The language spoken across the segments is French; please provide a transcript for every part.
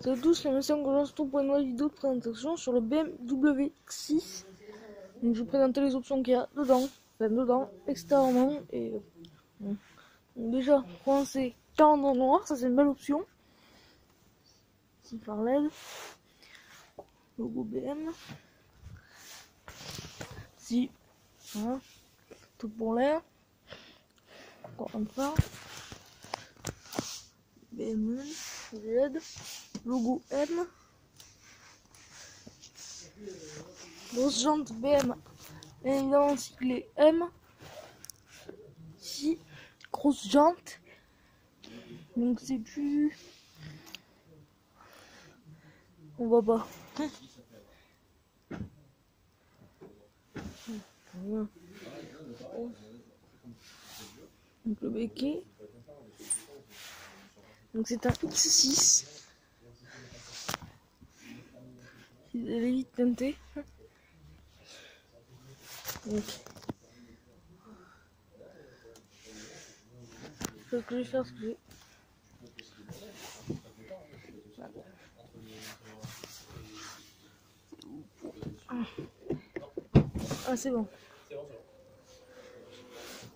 Salut à tous, c'est Monsieur Angolans pour une nouvelle vidéo de présentation sur le BMW X6. Donc je vais présenter les options qu'il y a dedans, extérieurement et donc déjà pour c'est 40 en noir, ça c'est une belle option. C'est par LED, logo BM. Si, voilà, tout pour l'air. Encore une fois, BM, LED, logo M. Grosse jante BM, bien évidemment cyclé M. Ici, grosse jante. Donc c'est plus... On voit pas. Voilà. Donc le béquet. Donc c'est un X6. Il est vite teinté. Donc ce que je vais faire, ce que j'ai. Ah c'est bon.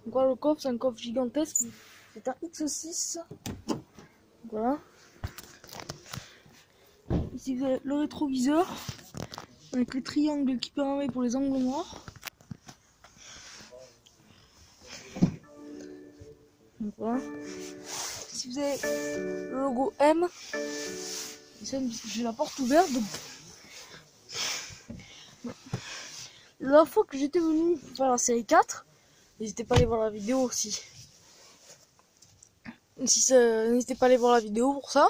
Donc voilà le coffre, c'est un coffre gigantesque. C'est un X6. Voilà. Ici vous avez le rétroviseur avec le triangle qui permet pour les angles noirs. Donc voilà. Si vous avez le logo M, j'ai la porte ouverte. Donc la fois que j'étais venu faire la série 4, n'hésitez pas à aller voir la vidéo aussi. N'hésitez pas à aller voir la vidéo pour ça.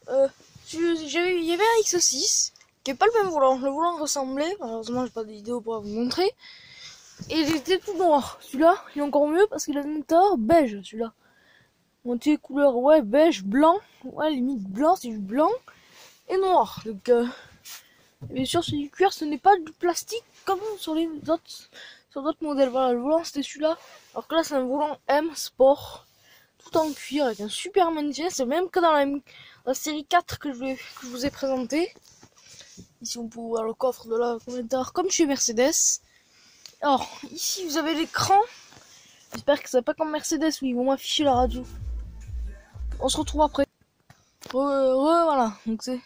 Il y avait un X6 qui n'est pas le même volant. Le volant ressemblait, malheureusement j'ai pas de vidéo pour vous montrer. Et il était tout noir. Celui-là, il est encore mieux parce qu'il a un intérieur beige. Celui-là, monté couleur ouais beige, blanc, ouais limite blanc, c'est du blanc et noir. Donc bien sûr c'est du cuir, ce n'est pas du plastique comme sur d'autres modèles. Voilà, le volant c'était celui-là. Alors que là c'est un volant M Sport, tout en cuir avec un super maintien. C'est même que dans la série 4 que je vous ai présenté. Ici on peut voir le coffre de la commentaire comme chez Mercedes. Alors ici vous avez l'écran. J'espère que c'est pas comme Mercedes où ils vont m'afficher la radio. On se retrouve après. Voilà. Donc c'est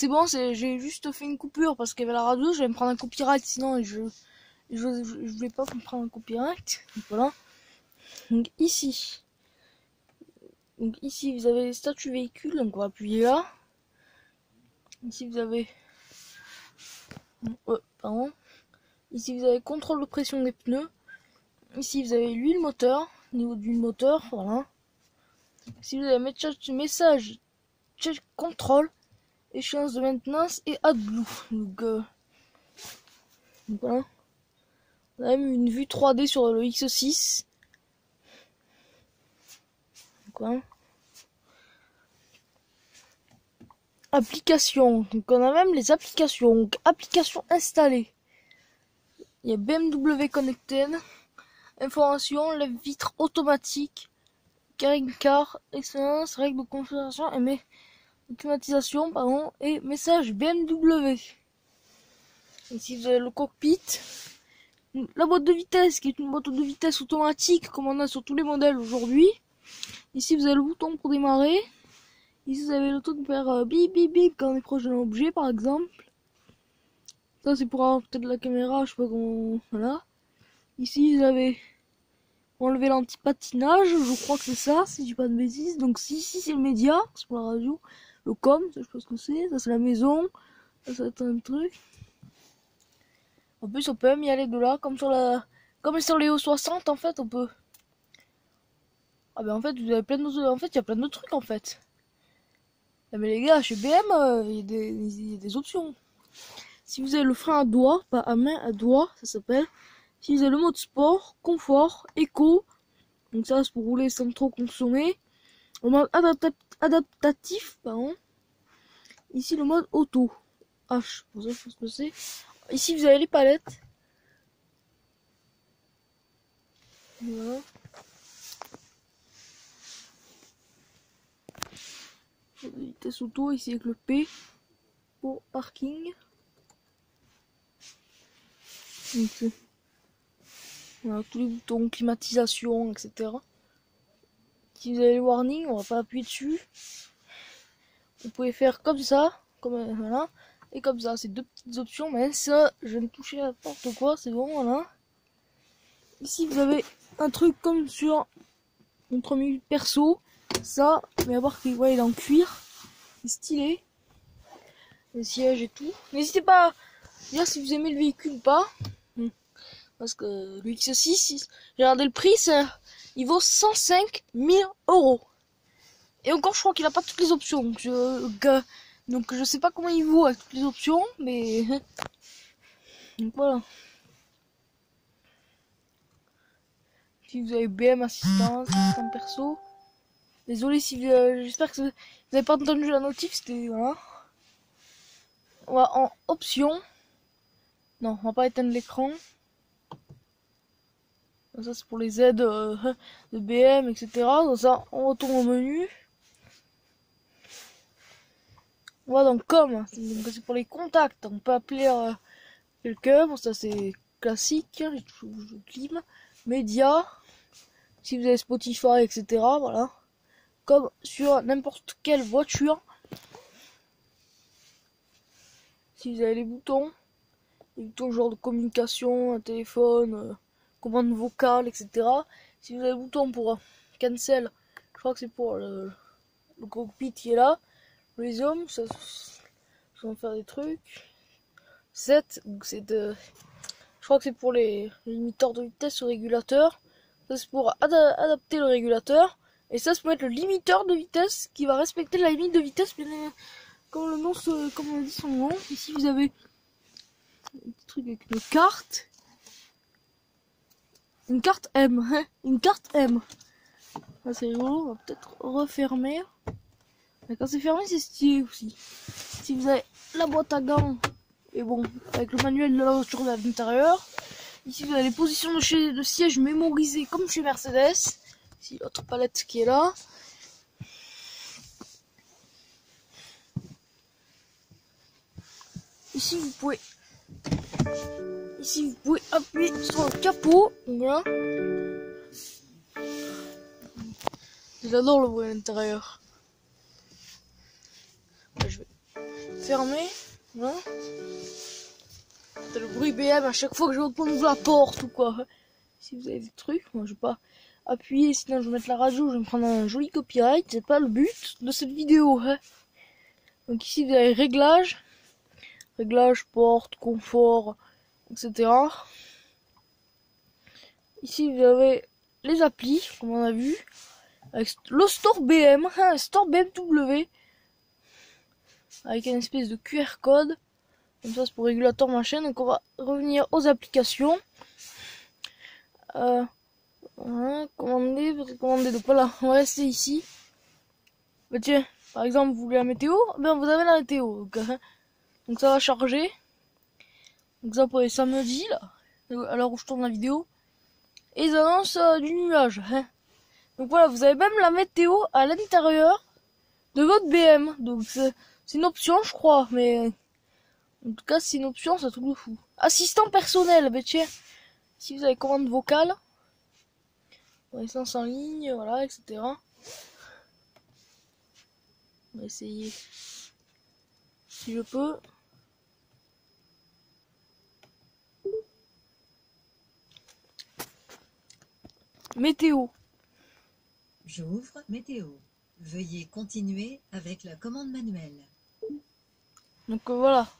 bon. J'ai juste fait une coupure parce qu'il y avait la radio. Je vais me prendre un copyright sinon je voulais pas me prendre un copyright. Donc voilà. Donc ici vous avez les statuts véhicules. Donc on va appuyer là. Ici vous avez pardon. Ici vous avez contrôle de pression des pneus. Ici vous avez l'huile moteur, niveau d'huile moteur, voilà. Ici vous avez message check contrôle, échéance de maintenance et AdBlue. Donc voilà. On a même une vue 3D sur le X6. Donc voilà. Applications. Donc on a même les applications. Donc applications installées. Il y a BMW Connected. Information, les vitres automatiques, carrying car, expérience, règles de configuration et automatisation, pardon, et message BMW. Ici vous avez le cockpit, la boîte de vitesse qui est une boîte de vitesse automatique comme on a sur tous les modèles aujourd'hui. Ici vous avez le bouton pour démarrer. Ici vous avez le bouton pour faire bip bip bip quand on est proche d'un objet par exemple. Ça c'est pour avoir peut-être la caméra, je sais pas comment. Voilà. Ici vous avez enlever l'anti-patinage, je crois que c'est ça, si je dis pas de bêtises. Donc si c'est le média, c'est pour la radio. Le com, ça je sais pas ce que c'est. Ça c'est la maison. Ça va être un truc. En plus on peut même y aller de là, comme sur les O60 en fait, on peut. Ah ben en fait vous avez plein de. En fait il y a plein de trucs en fait. Ah, mais les gars, chez BM, il y a des options. Si vous avez le frein à doigt, pas à main, à doigt, ça s'appelle. Si vous avez le mode sport, confort, éco, donc ça c'est pour rouler sans trop consommer. Le mode adaptatif, pardon. Ici le mode auto. H, pour ça je pense que c'est. Ici vous avez les palettes. Voilà. Vitesse auto, ici avec le P pour parking. Donc, voilà, tous les boutons, climatisation, etc. Si vous avez le warning, on va pas appuyer dessus. Vous pouvez faire comme ça, comme voilà, et comme ça. C'est deux petites options, mais ça, je vais me toucher à n'importe quoi, c'est bon, voilà. Ici, vous avez un truc comme sur mon 3000 perso, ça, mais à part qu'il ouais, il est en cuir, c'est stylé. Les sièges et tout. N'hésitez pas à dire si vous aimez le véhicule ou pas. Parce que le X6, j'ai regardé le prix, il vaut 105 000 €. Et encore, je crois qu'il a pas toutes les options. Donc je sais pas comment il vaut avec toutes les options, mais donc voilà. Si vous avez BM assistance perso. Désolé si j'espère que vous n'avez pas entendu la notif, c'était voilà. On va en option. Non, on va pas éteindre l'écran. Ça c'est pour les aides de BM, etc. Donc ça, on retourne au menu. On va dans com, c'est pour les contacts. On peut appeler quelqu'un, bon ça c'est classique, hein, je clime. Média, si vous avez Spotify, etc. Voilà. Comme sur n'importe quelle voiture. Si vous avez les boutons genre de communication, un téléphone, commande vocale, etc. Si vous avez le bouton pour cancel, je crois que c'est pour le cockpit qui est là. Les hommes, ça vont faire des trucs. 7, c'est de. Je crois que c'est pour les limiteurs de vitesse au régulateur. Ça c'est pour adapter le régulateur. Et ça c'est pour mettre le limiteur de vitesse qui va respecter la limite de vitesse, comme le nom comme on dit son nom. Ici vous avez un petit truc avec une carte. Une carte M, hein, une carte M. Ah, c'est rigolo, on va peut-être refermer. Mais quand c'est fermé, c'est stylé aussi. Si vous avez la boîte à gants, et bon, avec le manuel de la voiture à l'intérieur. Ici, vous avez les positions de siège mémorisées comme chez Mercedes. Ici, l'autre palette qui est là. Ici, vous pouvez appuyer sur le capot. Voilà. J'adore le bruit à l'intérieur. Je vais fermer. Voilà. C'est le bruit BM à chaque fois que je ouvre la porte ou quoi. Si vous avez des trucs, moi je vais pas appuyer, sinon je vais mettre la radio, je vais me prendre un joli copyright. C'est pas le but de cette vidéo. Hein. Donc ici vous avez réglages, porte, confort, etc. Ici vous avez les applis, comme on a vu, avec le store BM, hein, store BMW, avec une espèce de QR code. Comme ça c'est pour régulateur machin. Donc on va revenir aux applications. Commander. Donc voilà, on va rester ici. Bah tiens, par exemple vous voulez la météo, ben vous avez la météo. Donc ça va charger. Donc ça pour les samedis là, à l'heure où je tourne la vidéo. Et ils annoncent du nuage. Hein. Donc voilà, vous avez même la météo à l'intérieur de votre BM. Donc c'est une option je crois, mais en tout cas c'est une option, c'est un truc de fou. Assistant personnel, bah tiens, si vous avez commande vocale, essence en ligne, voilà, etc. On va essayer si je peux. Météo. J'ouvre météo. Veuillez continuer avec la commande manuelle. Donc voilà.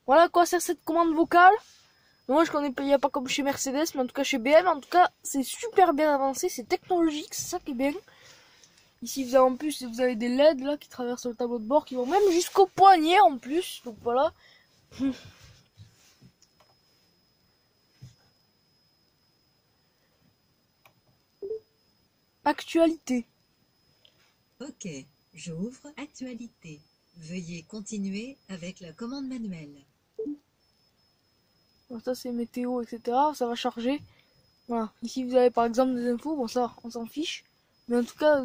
Voilà à quoi sert cette commande vocale. Moi je connais pas, il n'y a pas comme chez Mercedes, mais en tout cas chez BM, en tout cas c'est super bien avancé, c'est technologique, c'est ça qui est bien. Ici vous avez en plus, vous avez des LED là qui traversent le tableau de bord, qui vont même jusqu'au poignet en plus, donc voilà. Actualité. Ok, j'ouvre actualité. Veuillez continuer avec la commande manuelle. Bon, ça c'est météo, etc. Ça va charger. Voilà. Ici vous avez par exemple des infos, bon ça on s'en fiche. Mais en tout cas,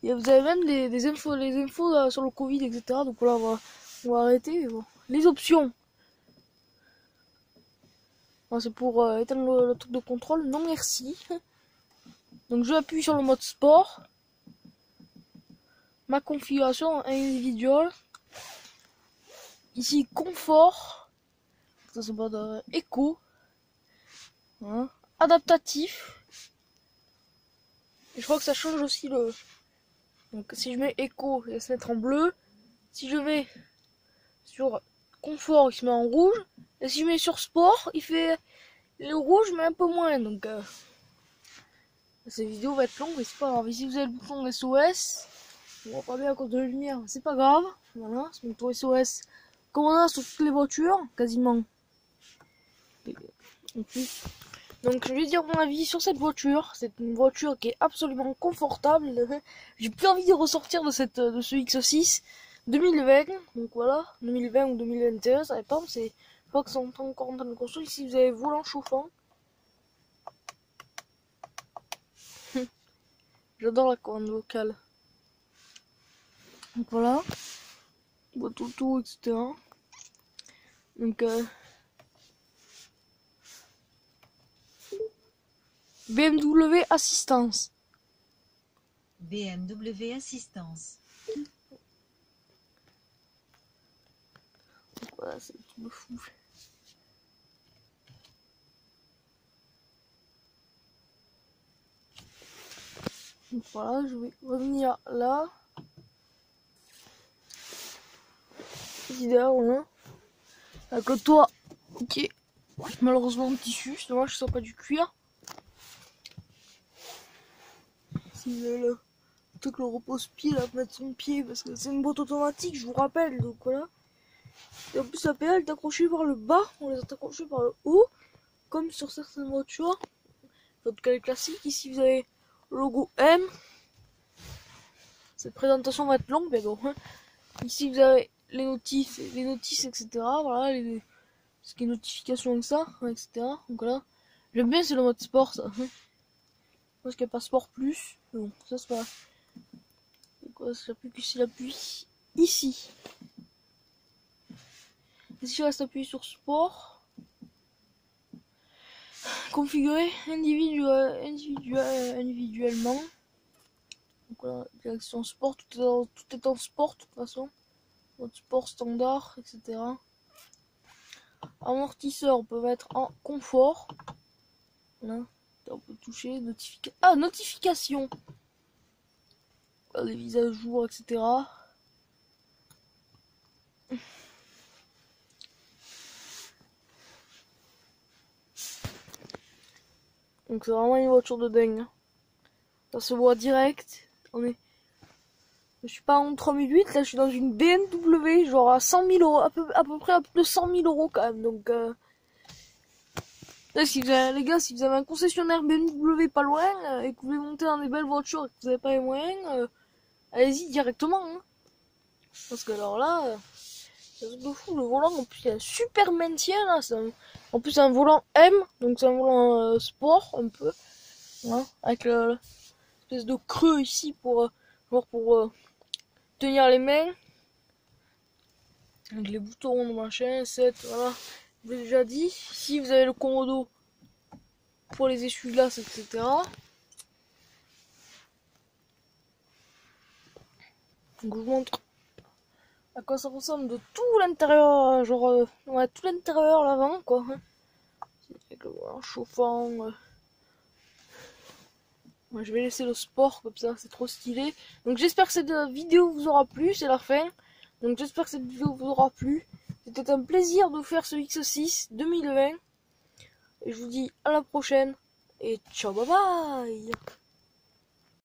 Et vous avez même des infos, les infos là, sur le Covid, etc. Donc voilà, on va arrêter. Mais bon. Les options. C'est pour éteindre le truc de contrôle. Non merci. Donc je appuie sur le mode sport. Ma configuration individuelle. Ici confort. Ça c'est pas de éco. Hein. Adaptatif. Et je crois que ça change aussi le. Donc si je mets éco, il va se mettre en bleu. Si je vais sur confort, il se met en rouge. Et si je mets sur sport, il fait le rouge mais un peu moins. Donc cette vidéo va être longue mais c'est pas grave. Ici vous avez le bouton SOS. On voit pas bien à cause de la lumière, c'est pas grave. Voilà, c'est le bouton SOS. Comme on a sur toutes les voitures, quasiment. En plus. Donc je vais dire mon avis sur cette voiture. C'est une voiture qui est absolument confortable. J'ai plus envie de ressortir de ce X6 2020. Donc voilà, 2020 ou 2021, ça dépend. Je crois que c'est encore en train de construire. Ici vous avez volant chauffant. J'adore la commande vocale. Donc voilà. Boîte auto, etc. Donc BMW Assistance. BMW Assistance. Donc voilà, c'est tout de fou. Donc voilà, je vais revenir là. Ici derrière, on a avec le toit qui est malheureusement en tissu. C'est dommage que ce soit pas du cuir. Si le truc le repose-pied là, mettre son pied parce que c'est une boîte automatique, je vous rappelle. Donc voilà. Et en plus la pédale est accrochée par le bas, on les a accrochés par le haut, comme sur certaines voitures. En tout cas les classiques. Ici vous avez le logo M. Cette présentation va être longue, mais bon. Ici vous avez les notifs, etc. Voilà, ce qui est notification avec ça, etc. Donc voilà. J'aime bien, c'est le mode sport, ça. Parce qu'il n'y a pas sport plus. Mais bon, ça c'est pas. C'est quoi, j'appuie que si j'appuie ici. Et si je reste appuyé sur sport, configurer individuellement. Donc voilà, direction sport, tout est en sport de toute façon. Mode sport standard, etc. Amortisseur, on peut mettre en confort. Voilà. On peut toucher notification. Les mises à jour, etc. Donc c'est vraiment une voiture de dingue. Ça se voit direct. Je suis pas en 3008, là je suis dans une BMW, genre à 100 000 euros, à peu près à plus de 100 000 euros quand même. Donc là, si vous avez, les gars, si vous avez un concessionnaire BMW pas loin et que vous voulez monter dans des belles voitures et que vous n'avez pas les moyens, allez-y directement. Hein. Parce que alors là, c'est un truc de fou. Le volant, en plus, il y a un super maintien là. En plus, c'est un volant M, donc c'est un volant sport un peu. Voilà, avec l'espèce de creux ici pour tenir les mains. Avec les boutons, machin, 7, voilà. Je vous l'ai déjà dit. Ici, vous avez le commodo pour les essuie-glaces, etc. Donc, je vous montre à quoi ça ressemble de tout l'intérieur, genre, ouais, tout l'intérieur, l'avant, quoi. Avec le volant chauffant. Moi, je vais laisser le sport comme ça, c'est trop stylé. Donc, j'espère que cette vidéo vous aura plu, c'est la fin. Donc, j'espère que cette vidéo vous aura plu. C'était un plaisir de vous faire ce X6 2020. Et je vous dis à la prochaine. Et ciao, bye bye!